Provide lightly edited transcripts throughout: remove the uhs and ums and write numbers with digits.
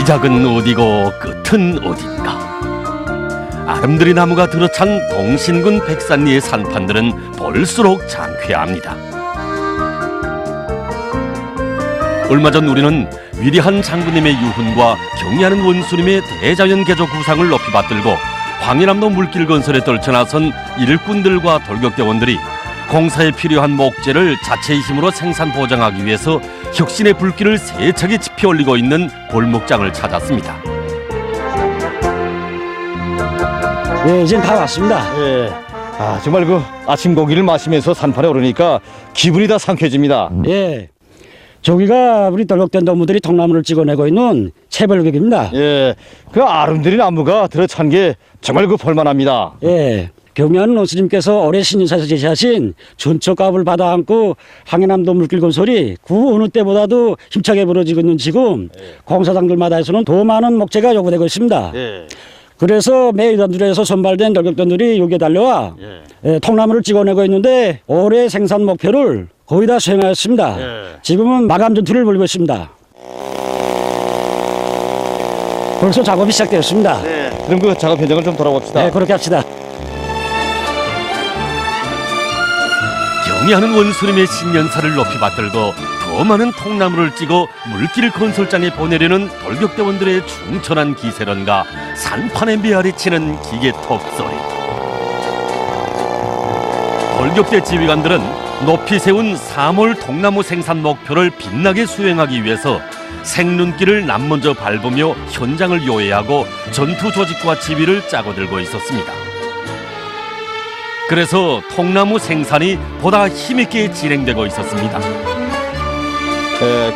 시작은 어디고 끝은 어딘가. 아름드리 나무가 들어찬 동신군 백산리의 산판들은 볼수록 장쾌합니다. 얼마 전 우리는 위대한 장군님의 유훈과 경의하는 원수님의 대자연 개조 구상을 높이 받들고 황해남도 물길 건설에 떨쳐나선 일꾼들과 돌격대원들이 공사에 필요한 목재를 자체의 힘으로 생산 보장하기 위해서 혁신의 불길을 세차게 지펴 올리고 있는 골목장을 찾았습니다. 예, 이젠 다 왔습니다. 예. 정말 그 아침 공기를 마시면서 산판에 오르니까 기분이 다 상쾌해집니다. 예. 저기가 우리 돌격된 동무들이 통나무를 찍어내고 있는 채벌객입니다. 예. 그 아름드리 나무가 들어찬 게 정말 그 볼만합니다. 예. 경의하는 원수님께서 올해 신인사에서 제시하신 전초값을 받아 안고 황해남도 물길 건설이 그 어느 때보다도 힘차게 벌어지고 있는 지금 공사장들마다에서는 더 많은 목재가 요구되고 있습니다. 예. 그래서 매 단들에서 선발된 돌격단들이 여기에 달려와 통나무를 찍어내고 있는데 올해 생산 목표를 거의 다 수행하였습니다. 지금은 마감 전투를 벌이고 있습니다. 벌써 작업이 시작되었습니다. 그럼 그 작업 현장을 좀 돌아봅시다. 네, 그렇게 합시다. 경의하는 원수님의 신년사를 높이 받들고 더 많은 통나무를 찍어 물길 건설장에 보내려는 돌격대원들의 충천한 기세론과 산판의 메아리 치는 기계톱 소리. 돌격대 지휘관들은 높이 세운 3월 통나무 생산 목표를 빛나게 수행하기 위해서 생눈길을 남먼저 밟으며 현장을 요해하고 전투 조직과 지휘를 짜고 들고 있었습니다. 그래서 통나무 생산이 보다 힘있게 진행되고 있었습니다.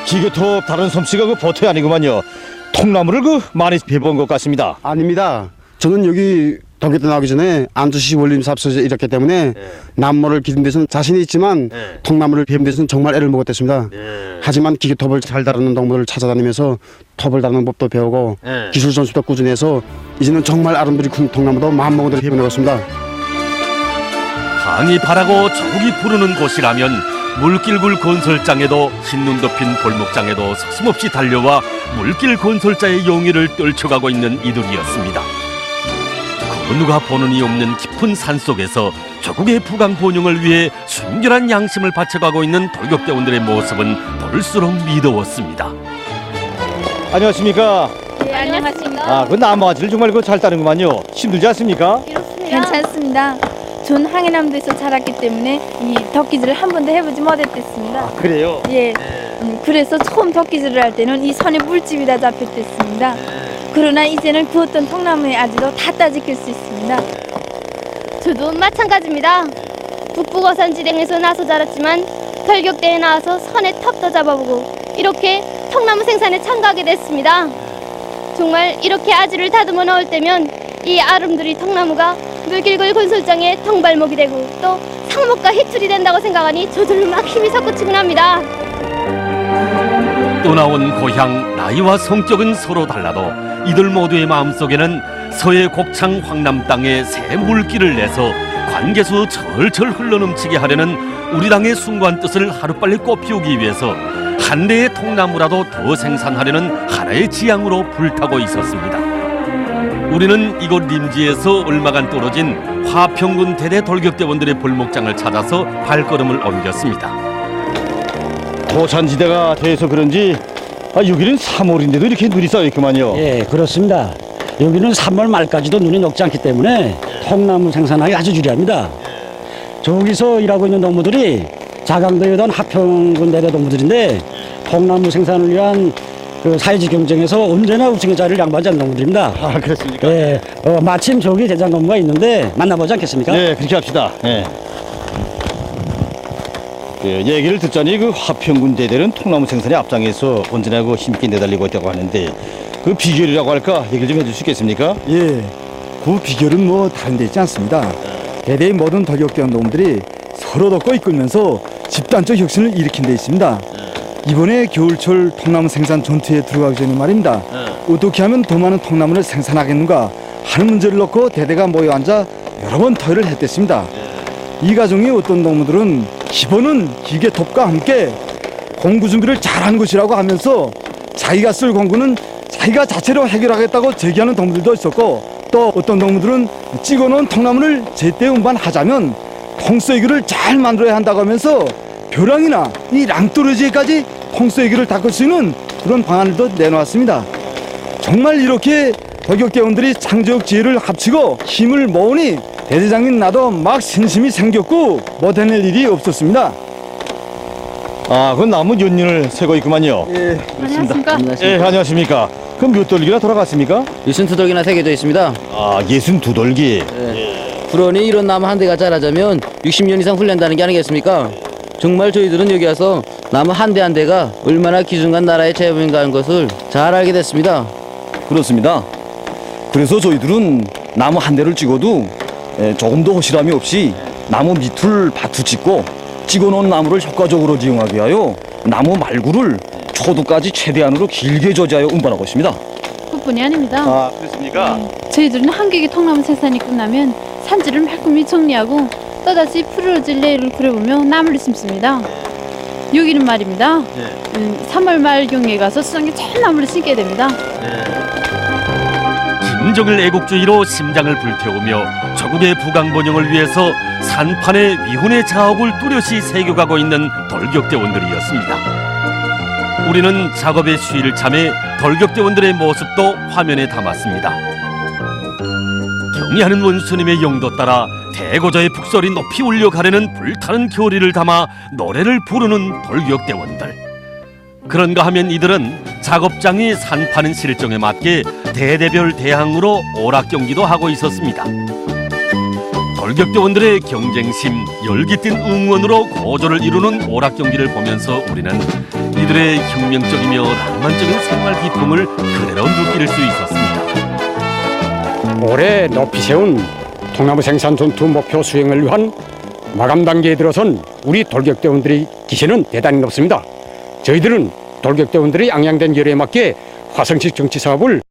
기계톱 다른 솜씨가 그 보태 아니구만요. 통나무를 그 많이 배본 것 같습니다. 아닙니다. 저는 여기 돌격대 나오기 전에 안주시 원림사업소에서 일했기 때문에 나무를 기른 데서는 자신이 있지만 통나무를 베는 데서는 정말 애를 먹었댔습니다. 하지만 기계톱을 잘 다루는 동물을 찾아다니면서 톱을 다루는 법도 배우고 기술 전수도 꾸준히 해서 이제는 정말 아름드리 큰 통나무도 마음먹은 대로 베어내었습니다. 항이 바라고 조국이 부르는 곳이라면 물길굴 건설장에도 흰눈 덮인 골목장에도 서슴없이 달려와 물길 건설자의 용의를 떨쳐가고 있는 이들이었습니다. 그 누가 보는 이 없는 깊은 산속에서 조국의 부강 번영을 위해 순결한 양심을 바쳐가고 있는 돌격대원들의 모습은 볼수록 미더웠습니다. 안녕하십니까? 네, 안녕하십니까. 그 나무아지를 정말 그 잘 따는구만요. 힘들지 않습니까? 괜찮습니다. 전 황해남도에서 자랐기 때문에 이 덕기질을 한 번도 해보지 못했습니다. 그래요? 예. 그래서 처음 덕기질을 할 때는 이 선에 물집이 다 잡혔댔습니다. 그러나 이제는 구웠던 통나무의 아지도 다 따지킬 수 있습니다. 저도 마찬가지입니다. 북부거산 지령에서 나서 자랐지만 돌격대에 나와서 선에 톱도 잡아보고 이렇게 통나무 생산에 참가하게 됐습니다. 정말 이렇게 아지를 다듬어 넣을 때면 이 아름드리 통나무가 물길굴 건설장의 통발목이 되고 또 상목과 희출이 된다고 생각하니 저절로 막 힘이 솟구치곤 합니다. 떠나온 고향, 나이와 성격은 서로 달라도 이들 모두의 마음속에는 서해 곡창 황남 땅에 새 물길을 내서 관계수 절절 흘러넘치게 하려는 우리 당의 숭고한 뜻을 하루빨리 꽃피우기 위해서 한 대의 통나무라도 더 생산하려는 하나의 지향으로 불타고 있었습니다. 우리는 이곳 림지에서 얼마간 떨어진 화평군 대대 돌격대원들의 볼목장을 찾아서 발걸음을 옮겼습니다. 도산지대가 돼서 그런지 여기는 3월인데도 이렇게 눈이 쌓여있구만요. 예, 그렇습니다. 여기는 3월 말까지도 눈이 녹지 않기 때문에 통나무 생산하기 아주 유리합니다. 저기서 일하고 있는 동무들이 자강도에 오던 하평군 대대 동무들인데 통나무 생산을 위한 그 사회적 경쟁에서 언제나 우승의 자리를 양보하지 않는 동무들입니다. 그렇습니까? 예, 마침 저기 대장 동무가 있는데 만나보지 않겠습니까? 네, 그렇게 합시다. 얘기를 듣자니 그 화평군 대대는 통나무 생산에 앞장에서 언제나 그 힘있게 내달리고 있다고 하는데 그 비결이라고 할까 얘기를 좀 해줄 수 있겠습니까? 예, 그 비결은 뭐 다른 데 있지 않습니다. 대대의 모든 돌격대원 동무들이 서로 돕고 이끌면서 집단적 혁신을 일으킨 데 있습니다. 이번에 겨울철 통나무 생산 전투에 들어가기 전에 말입니다. 어떻게 하면 더 많은 통나무를 생산하겠는가 하는 문제를 놓고 대대가 모여 앉아 여러 번 토의를 했댔습니다. 이 과정에 어떤 동무들은 기본은 기계톱과 함께 공구 준비를 잘한 것이라고 하면서 자기가 쓸 공구는 자기가 자체로 해결하겠다고 제기하는 동무들도 있었고, 또 어떤 동무들은 찍어놓은 통나무를 제때 운반하자면 통쓰레기를 잘 만들어야 한다고 하면서 벼랑이나 이 랑뚜러지에까지 통쓰레기를 닦을 수 있는 그런 방안을 내놓았습니다. 정말 이렇게 돌격대원들이 창조적 지혜를 합치고 힘을 모으니 대대장님 나도 막 신심이 생겼고 못해낼 일이 없었습니다. 아, 그 나무 연륜을 세고 있구만요. 예, 안녕하십니까? 예, 안녕하십니까. 그럼 몇 돌기나 돌아갔습니까? 62돌기나 새겨져 있습니다. 아, 62돌기. 그러니 이런 나무 한 대가 자라자면 60년 이상 훈련다는 게 아니겠습니까? 정말 저희들은 여기 와서 나무 한 대 한 대가 얼마나 기중한 나라의 재범인가 하는 것을 잘 알게 됐습니다. 그렇습니다. 그래서 저희들은 나무 한 대를 찍어도 조금도 허실함이 없이 나무 밑을 바투 찍고 찍어놓은 나무를 효과적으로 이용하기 위하여 나무 말구를 초두까지 최대한으로 길게 조지하여 운반하고 있습니다. 그뿐이 아닙니다. 아, 그렇습니까? 저희들은 한국의 통나무 생산이 끝나면 산지를 말끔히 정리하고 또다시 푸르러질 레일을 그려보며 나무를 심습니다. 여기는 말입니다. 3월 말 경에 가서 수정에 참 나무를 심게 됩니다. 김정일 애국주의로 심장을 불태우며 조국의 부강번영을 위해서 산판의 위훈의 자옥을 뚜렷이 새겨가고 있는 돌격대원들이었습니다. 우리는 작업의 쉬를 참에 돌격대원들의 모습도 화면에 담았습니다. 경의하는 원수님의 영도 따라 대고자의 북소리 높이 울려가려는 불타는 교리를 담아 노래를 부르는 돌격대원들. 그런가 하면 이들은 작업장이 산파는 실정에 맞게 대대별 대항으로 오락 경기도 하고 있었습니다. 돌격대원들의 경쟁심, 열깃든 응원으로 고조를 이루는 오락 경기를 보면서 우리는 이들의 혁명적이며 낭만적인 생활 기쁨을 그대로 느낄 수 있었습니다. 올해 높이 세운 통나무 생산 전투 목표 수행을 위한 마감 단계에 들어선 우리 돌격대원들의 기세는 대단히 높습니다. 저희들은 돌격대원들의 양양된 열에 맞게 화성식 정치 사업을